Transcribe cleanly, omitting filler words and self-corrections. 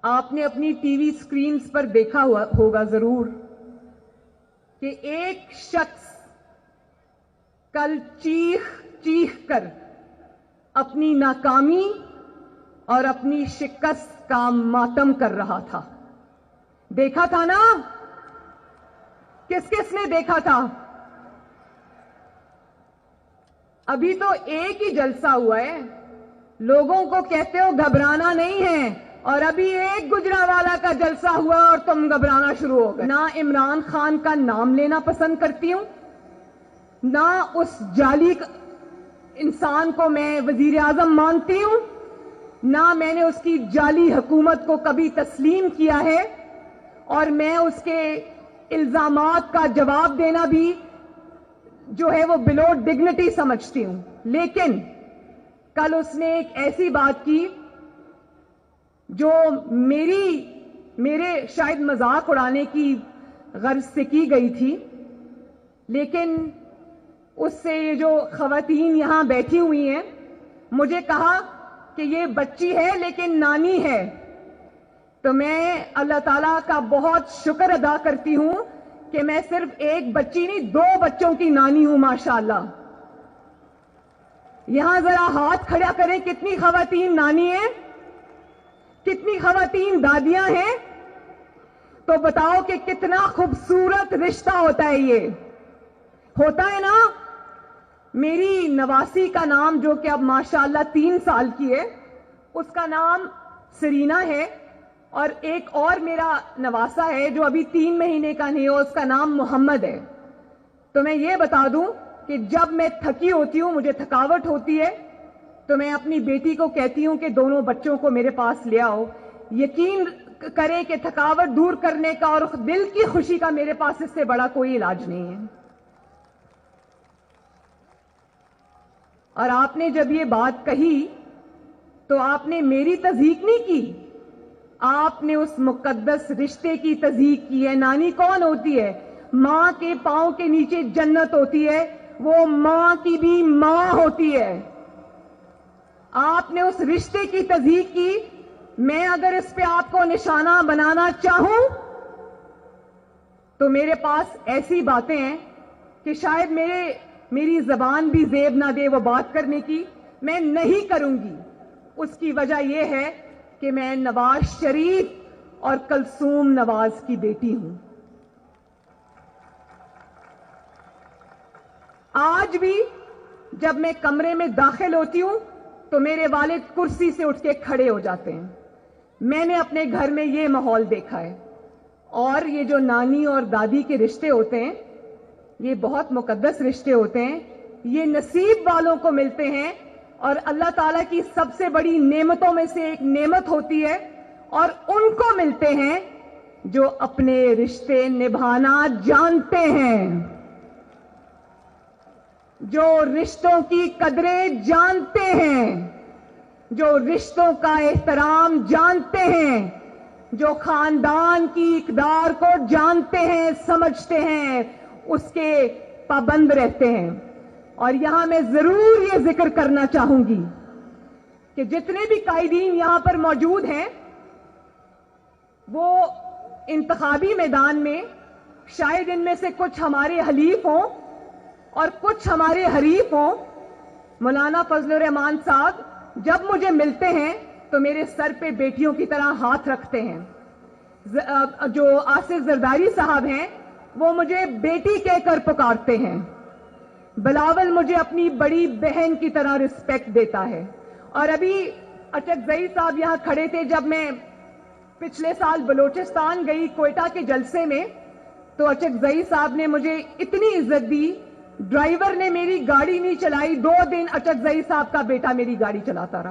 آپ نے اپنی ٹی وی سکرینز پر دیکھا ہوگا ضرور کہ ایک شخص کل چیخ چیخ کر اپنی ناکامی اور اپنی شکست کا ماتم کر رہا تھا. دیکھا تھا نا؟ کس کس نے دیکھا تھا؟ ابھی تو ایک ہی جلسہ ہوا ہے. لوگوں کو کہتے ہو گھبرانا نہیں ہے، اور ابھی ایک گجرانوالہ کا جلسہ ہوا اور تم گھبرانا شروع ہو گئے. نہ عمران خان کا نام لینا پسند کرتی ہوں، نہ اس جعلی انسان کو میں وزیر اعظم مانتی ہوں، نہ میں نے اس کی جعلی حکومت کو کبھی تسلیم کیا ہے، اور میں اس کے الزامات کا جواب دینا بھی جو ہے وہ بلو ڈگنیٹی سمجھتی ہوں. لیکن کل اس نے ایک ایسی بات کی جو میرے شاید مذاق اڑانے کی غرض سے کی گئی تھی، لیکن اس سے یہ جو خواتین یہاں بیٹھی ہوئی ہیں مجھے کہا کہ یہ بچی ہے لیکن نانی ہے. تو میں اللہ تعالیٰ کا بہت شکر ادا کرتی ہوں کہ میں صرف ایک بچی نہیں 2 بچوں کی نانی ہوں ماشاءاللہ. یہاں ذرا ہاتھ کھڑا کریں، کتنی خواتین نانی ہیں، کتنی خواتین دادیاں ہیں؟ تو بتاؤ کہ کتنا خوبصورت رشتہ ہوتا ہے. یہ ہوتا ہے نا. میری نواسی کا نام جو کہ اب ماشاءاللہ 3 سال کی ہے، اس کا نام سرینا ہے، اور ایک اور میرا نواسا ہے جو ابھی 3 مہینے کا نہیں ہے، اس کا نام محمد ہے. تو میں یہ بتا دوں کہ جب میں تھکی ہوتی ہوں، مجھے تھکاوٹ ہوتی ہے، تو میں اپنی بیٹی کو کہتی ہوں کہ دونوں بچوں کو میرے پاس لے آؤ. یقین کریں کہ تھکاوٹ دور کرنے کا اور دل کی خوشی کا میرے پاس اس سے بڑا کوئی علاج نہیں ہے. اور آپ نے جب یہ بات کہی تو آپ نے میری تصدیق نہیں کی، آپ نے اس مقدس رشتے کی تصدیق کی ہے. نانی کون ہوتی ہے؟ ماں کے پاؤں کے نیچے جنت ہوتی ہے، وہ ماں کی بھی ماں ہوتی ہے. آپ نے اس رشتے کی تصدیق کی. میں اگر اس پہ آپ کو نشانہ بنانا چاہوں تو میرے پاس ایسی باتیں ہیں کہ شاید میری زبان بھی زیب نہ دے وہ بات کرنے کی. میں نہیں کروں گی. اس کی وجہ یہ ہے کہ میں نواز شریف اور کلثوم نواز کی بیٹی ہوں. آج بھی جب میں کمرے میں داخل ہوتی ہوں تو میرے والد کرسی سے اٹھ کے کھڑے ہو جاتے ہیں. میں نے اپنے گھر میں یہ ماحول دیکھا ہے. اور یہ جو نانی اور دادی کے رشتے ہوتے ہیں یہ بہت مقدس رشتے ہوتے ہیں. یہ نصیب والوں کو ملتے ہیں، اور اللہ تعالیٰ کی سب سے بڑی نعمتوں میں سے ایک نعمت ہوتی ہے، اور ان کو ملتے ہیں جو اپنے رشتے نبھانا جانتے ہیں، جو رشتوں کی قدریں جانتے ہیں، جو رشتوں کا احترام جانتے ہیں، جو خاندان کی اقدار کو جانتے ہیں، سمجھتے ہیں، اس کے پابند رہتے ہیں. اور یہاں میں ضرور یہ ذکر کرنا چاہوں گی کہ جتنے بھی قائدین یہاں پر موجود ہیں وہ انتخابی میدان میں شاید ان میں سے کچھ ہمارے حلیف ہوں اور کچھ ہمارے حریف ہوں. مولانا فضل الرحمان صاحب جب مجھے ملتے ہیں تو میرے سر پہ بیٹیوں کی طرح ہاتھ رکھتے ہیں. جو آصف زرداری صاحب ہیں وہ مجھے بیٹی کہہ کر پکارتے ہیں. بلاول مجھے اپنی بڑی بہن کی طرح رسپیکٹ دیتا ہے. اور ابھی اچکزئی صاحب یہاں کھڑے تھے جب میں پچھلے سال بلوچستان گئی کوئٹہ کے جلسے میں، تو اچکزئی صاحب نے مجھے اتنی عزت دی. ڈرائیور نے میری گاڑی نہیں چلائی، 2 دن اچکزئی صاحب کا بیٹا میری گاڑی چلاتا رہا.